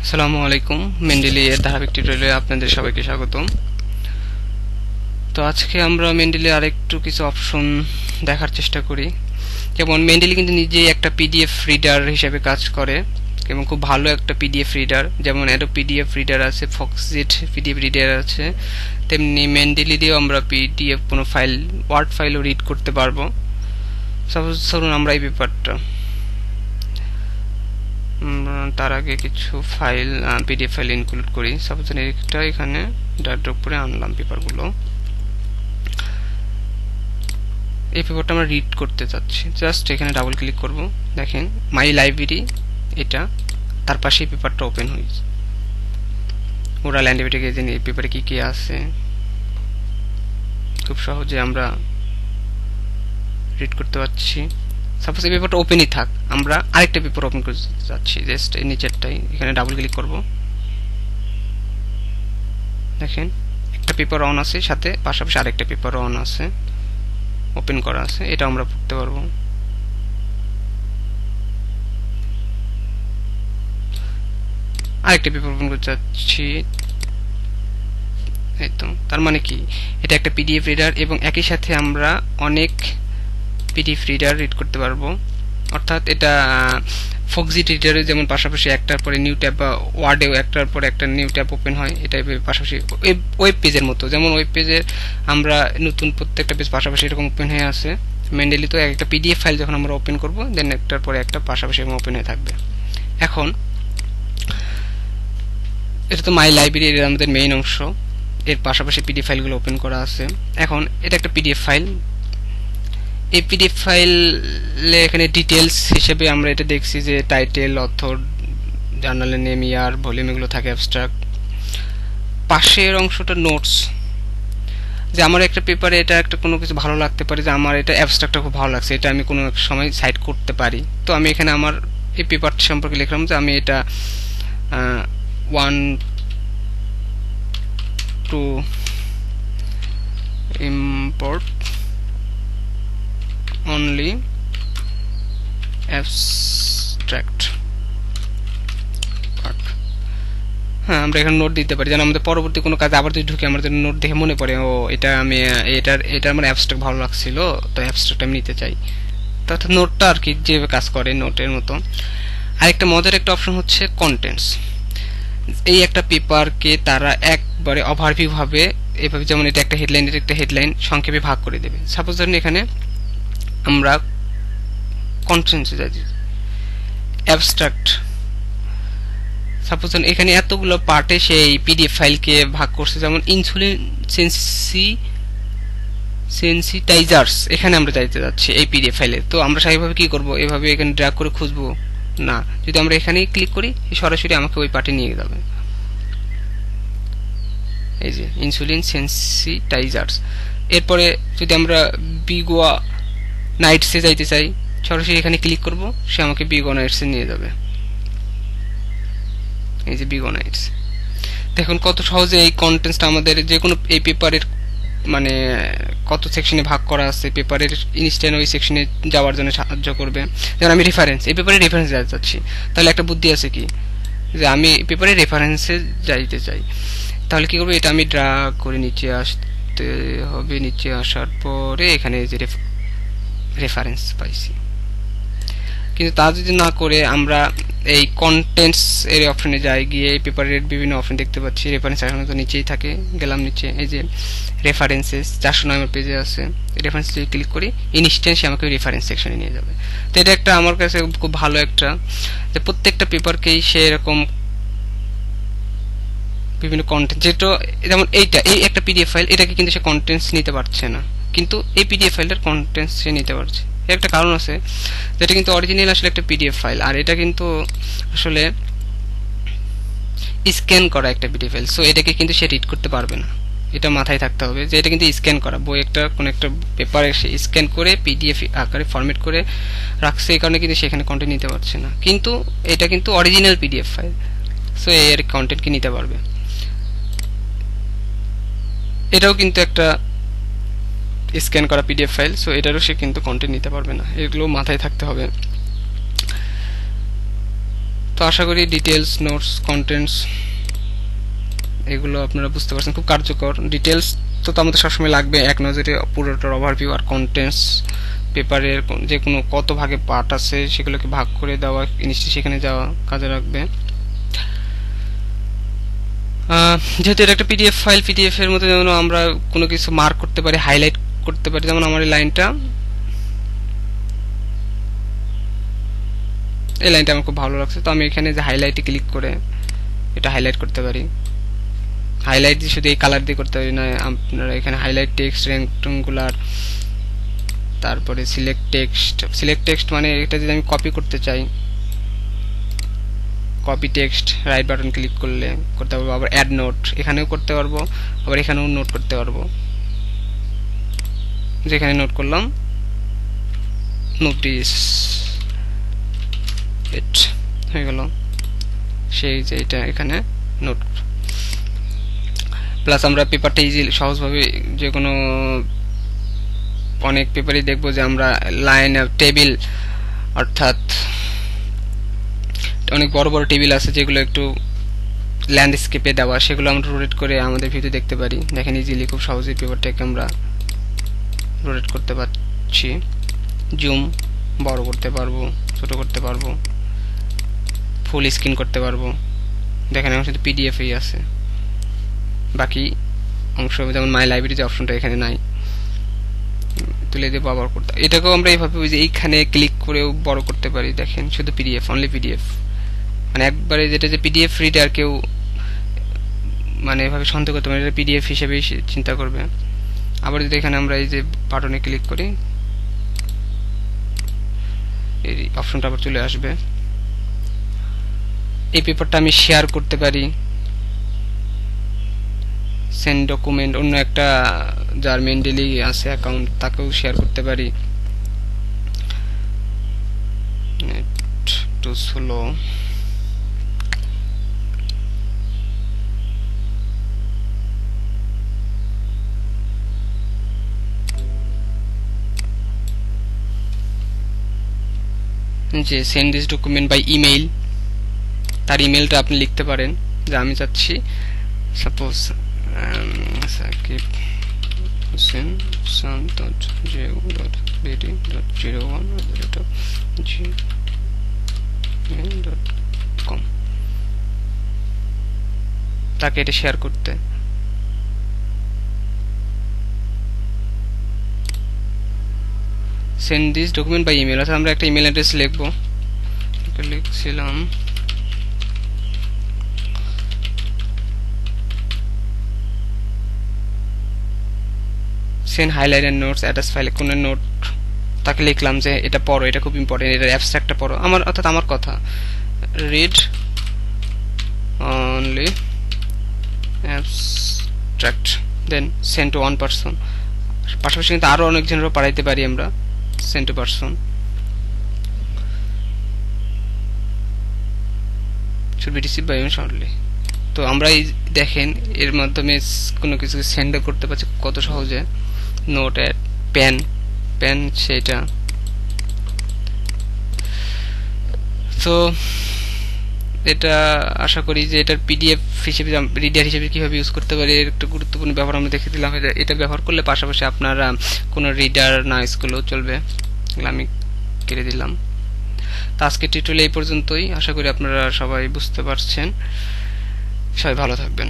আসসালামু আলাইকুম। মেন্ডেলি এর ধারাবাহিক টিউটোরিয়ালে আপনাদের সবাইকে স্বাগতম। তো আজকে আমরা মেন্ডেলি আরেকটু কিছু অপশন দেখার চেষ্টা করি। যেমন মেন্ডেলি কিন্তু নিজেই একটা পিডিএফ রিডার হিসেবে কাজ করে এবং খুব ভালো একটা পিডিএফ রিডার। যেমন এরও পিডিএফ রিডার আছে, ফক্সিট পিডিএফ রিডার আছে, তেমনি মেন্ডেলি দিয়েও আমরা পিডিএফ কোনো ফাইল, ওয়ার্ড ফাইলও রিড করতে পারবো। সাপোজ ধরুন আমরা এই পেপারটা, তার আগে কিছু ফাইল, পিডিএফ ফাইল ইনক্লুড করি। সাপোজ এটা এখানে ড্রপ করে আনলাম পেপারগুলো। এই পেপারটা আমরা রিড করতে চাচ্ছি, জাস্ট এখানে ডাবল ক্লিক করব। দেখেন মাই লাইব্রেরি, এটা তার পাশেই পেপারটা ওপেন হয়েছে। ওরা ল্যান্ডেভিটে গিয়ে এই পেপারে কি কি আছে খুব সহজে আমরা রিড করতে পারছি। সাপোজ এই পেপারটা ওপেনই থাক, আমরা আরেকটা পেপার ওপেন করতে যাচ্ছি, জাস্ট এই নিচেরটাই এখানে ডাবল ক্লিক করব। দেখেন একটা পেপার অন আছে, সাথে পাশাপাশি আরেকটা পেপার অন আছে, ওপেন করা আছে, এটা আমরা পড়তে পারবো। আরেকটা পেপার ওপেন করতে যাচ্ছি, এই তো। তার মানে কি, এটা একটা পিডিএফ রিডার এবং একই সাথে আমরা অনেক পিডিএফ রিডার রিড করতে পারবো। অর্থাৎ এটা ফক্সিট রিডারে যেমন পাশাপাশি একটার পরে নিউ ট্যাব, বা ওয়ার্ডেও একটার পরে একটা নিউ ট্যাব ওপেন হয়, এটা পাশাপাশি ওয়েব পেজের মতো। যেমন ওয়েব পেজে আমরা নতুন প্রত্যেকটা পেজ পাশাপাশি এরকম ওপেন হয়ে আছে, মেন্ডেলি তো একটা পিডিএফ ফাইল যখন আমরা ওপেন করব, দেন একটার পরে একটা পাশাপাশি ওপেন হয়ে থাকবে। এখন এটা তো মাই লাইব্রেরি, এর আমাদের মেইন অংশ, এর পাশাপাশি পিডিএফ ফাইলগুলো ওপেন করা আছে। এখন এটা একটা পিডিএফ ফাইল, এই পিডিএফ ফাইলে এখানে ডিটেলস হিসেবে আমরা এটা দেখছি যে টাইটেল, অথর, জার্নালের নেম, ইয়ার, ভলিউম এগুলো থাকে, অ্যাবস্ট্রাক্ট। পাশের অংশটা নোটস, যে আমার একটা পেপারে এটা একটা কোনো কিছু ভালো লাগতে পারে, যে আমার এটা অ্যাবস্ট্রাক্টটা খুব ভালো লাগছে, এটা আমি কোনো এক সময় সাইড করতে পারি। তো আমি এখানে আমার এই পেপারটি সম্পর্কে লিখলাম যে আমি এটা 1 to import only abstract part। হ্যাঁ, আমরা এখানে নোট দিতে পারি, যেন আমাদের পরবর্তী কোনো কাজে আবার যদি ঢুকে আমার যেন নোট দেখে মনে পড়ে, ও এটা আমি এটা আমার অ্যাবস্ট্রাক্ট ভালো লাগছিল, তো অ্যাবস্ট্রাক্ট আমি নিতে চাই। তো অর্থাৎ নোটটা আর কি যেভাবে কাজ করে নোটের মতো। আরেকটা মজার একটা অপশন হচ্ছে কন্টেন্টস। এই একটা পেপারকে তারা একবারে ওভারভিউ ভাবে, এভাবে যেমন এটা একটা হেডলাইন, এটা একটা হেডলাইন সংক্ষেপে ভাগ করে দেবে। সাপোজ ধরুন এখানে আমরা কন্টেন্টসে যাই, অ্যাবস্ট্রাক্ট। সাপোজ ধরুন এখানে এতগুলো পার্টে সেই পিডিএফ ফাইলকে ভাগ করছে, যেমন ইনসুলিন সেন্সিটাইজার্স, এখানে আমরা যাইতে যাচ্ছি এই পিডিএফ ফাইলে। তো আমরা স্বাভাবিকভাবে কি করব, এভাবে এখানে ড্র্যাগ করে খুঁজবো না, যদি আমরা এখানেই ক্লিক করি সরাসরি আমাকে ওই পার্টে নিয়ে যাবে। এই যে ইনসুলিন সেন্সিটাইজার্স। এরপরে যদি আমরা বিগোয়া নাইটসে যাইতে চাই, সরাসরি এখানে ক্লিক করব, সে আমাকে বিগোয়া নাইটসে নিয়ে যাবে। এই যে বিগোয়া নাইটস। দেখুন কত সহজে এই কন্টেন্টসটা আমাদের যে কোনো এই পেপারের মানে কত সেকশনে ভাগ করা আছে, পেপারের ইনস্ট্যান্ট ওই সেকশনে যাওয়ার জন্য সাহায্য করবে। যেমন আমি রেফারেন্স, এই পেপারে রেফারেন্স যেতে চাচ্ছি, তাহলে একটা বুদ্ধি আছে কি, যে আমি পেপারে রেফারেন্সে যাইতে চাই, তাহলে কি করবো, এটা আমি ড্র্যাগ করে নিচে আসতে হবে। নিচে আসার পরে এখানে যে রেফারেন্স পাইছি। কিন্তু তা যদি না করে আমরা এই কন্টেন্টস এর অপশনে যাই, গিয়ে এই পেপারের বিভিন্ন অপশন দেখতে পাচ্ছি, রেফারেন্স এখন তো নিচেই থাকে, গেলাম নিচে, এই যে রেফারেন্সেস 400 নম্বর পেজে আছে, রেফারেন্স যদি ক্লিক করি ইনস্ট্যান্ট আমাকে রেফারেন্স সেকশনে নিয়ে যাবে। তো এটা একটা আমার কাছে খুব ভালো একটা, যে প্রত্যেকটা পেপারকেই সে এরকম বিভিন্ন কন্টেন্ট, যেটা যেমন এইটা এই একটা পিডিএফ ফাইল, এটাকে কিন্তু সে কন্টেন্টস নিতে পারছে না, কিন্তু এই পিডিএফ ফাইলটার কন্টেন্টস সে নিতে পারছে। এর একটা কারণ আছে, যেটা কিন্তু অরিজিনাল আসলে একটা পিডিএফ ফাইল, আর এটা কিন্তু আসলে স্ক্যান করা একটা পিডিএফ ফাইল, সো এটাকে কিন্তু সে রিড করতে পারবে না। এটা মাথায় থাকতে হবে যে এটা কিন্তু স্ক্যান করা, বই একটা কোন একটা পেপারে সে স্ক্যান করে পিডিএফ আকারে ফরম্যাট করে রাখছে, এই কারণে কিন্তু সেখানে কন্টেন্ট নিতে পারছে না। কিন্তু এটা কিন্তু অরিজিনাল পিডিএফ ফাইল, সো এর কন্টেন্ট কি নিতে পারবে। এটাও কিন্তু একটা স্ক্যান করা পিডিএফ ফাইল, সো এটারও সে কিন্তু কন্টেন্ট নিতে পারবে না। এগুলো মাথায় থাকতে হবে। তো তো আশা করি ডিটেলস, নোটস, কন্টেন্টস এগুলো আপনারা বুঝতে পারছেন, খুব কার্যকর। ডিটেলস তো আমাদের সবসময় লাগবে, এক নজরে পুরোটার ওভারভিউ। আর কন্টেন্টস পেপারের যে কোনো কত ভাগে পার্ট আছে সেগুলোকে ভাগ করে দেওয়া, জিনিসটি সেখানে যাওয়া কাজে লাগবে। যেহেতু এটা একটা পিডিএফ ফাইল, পিডিএফ এর মধ্যে যেমন আমরা কোনো কিছু মার্ক করতে পারি, হাইলাইট করতে পারি। যেমন আমার এই লাইনটা আমার খুব ভালো লাগছে, তো আমি এখানে যে হাইলাইটে ক্লিক করে এটা হাইলাইট করতে পারি। হাইলাইট দিয়ে শুধু এই কালার দিয়ে করতে পারি না, আপনারা এখানে হাইলাইট টেক্সট, রেক্টাঙ্গুলার, তারপরে সিলেক্ট টেক্সট। সিলেক্ট টেক্সট মানে এটা যদি আমি কপি করতে চাই, copy text right button click করলে করতে পারবো। আবার অ্যাড নোট এখানেও করতে পারবো, আবার এখানেও নোট করতে পারবো। যেখানে নোট করলাম, নোটিস ইট হয়ে গেল, সেই যে এটা এখানে নোট। প্লাস আমরা পেপারটা ইজি সহজভাবে যে কোনো অনেক পেপারই দেখবো যে আমরা লাইন টেবিল, অর্থাৎ অনেক বড় বড় টেবিল আছে যেগুলো একটু ল্যান্ডস্কেপে দেওয়া, সেগুলো আমরা রোটেট করে আমাদের ভিডিও দেখতে পারি। দেখেন ইজিলি খুব সহজেই পেপারটাকে আমরা রোটেট করতে পারছি, জুম বড় করতে পারবো, ছোট করতে পারবো, ফুল স্ক্রিন করতে পারবো। দেখেন আমার সাথে পিডিএফই আছে, বাকি অংশ যেমন মাই লাইব্রেরি যে অপশনটা এখানে নাই, তুলে দিয়ে বড় করতে। এটাকেও আমরা এইভাবে যে এইখানে ক্লিক করেও বড় করতে পারি। দেখেন শুধু পিডিএফ, অনলি পিডিএফ, মানে একবারে যেটা যে পিডিএফ রিডার কেউ মানে এভাবে সন্দেহ করতে পারে, এটা পিডিএফ হিসেবেই চিন্তা করবে। আবার যদি এখানে আমরা এই যে বাটনে ক্লিক করি, এই অপশনটা আবার চলে আসবে। এই পেপারটা আমি শেয়ার করতে পারি, সেন্ড ডকুমেন্ট, অন্য একটা যার মেন্ডেলি আছে অ্যাকাউন্ট তাকেও শেয়ার করতে পারি। একটু স্লো, যে send this document by email, তার ইমেলটা আপনি লিখতে পারেন যে আমি চাচ্ছি সাপোজ সাকিব হোসেন san.j01@gmail.com, তাকে এটা শেয়ার করতে। Send this document by email, অর্থাৎ আমরা একটা ইমেল অ্যাড্রেস লিখবো, লিখছিলাম send highlight and notes attach ফাইলে কোন নোট, তাকে লিখলাম যে এটা পড়ো, এটা খুব ইম্পর্টেন্ট, এটা অ্যাবস্ট্রাক্টটা পড়ো, আমার অর্থাৎ আমার কথা, read only abstract, then send to one person. পাশাপাশি কিন্তু আরো অনেকজনেরও পাঠাইতে পারি আমরা, send to person, should be received by him shortly। তো আমরা এই দেখেন এর মাধ্যমে কোনো কিছু সেন্ড করতে পারছি কত সহজে। নোট অ্যাড পেন সেটা। তো এটা আশা করি যে এটার পিডিএফ হিসেবে রিডার হিসেবে কিভাবে ইউজ করতে পারি এর একটা গুরুত্বপূর্ণ ব্যবহার আমরা দেখে দিলাম। এটা ব্যবহার করলে পাশাপাশি আপনারা কোনো রিডার না ইউজ করলেও চলবে, আমি কেটে দিলাম। তো আজকের টিউটোরিয়াল এই পর্যন্তই, আশা করি আপনারা সবাই বুঝতে পারছেন। সবাই ভালো থাকবেন।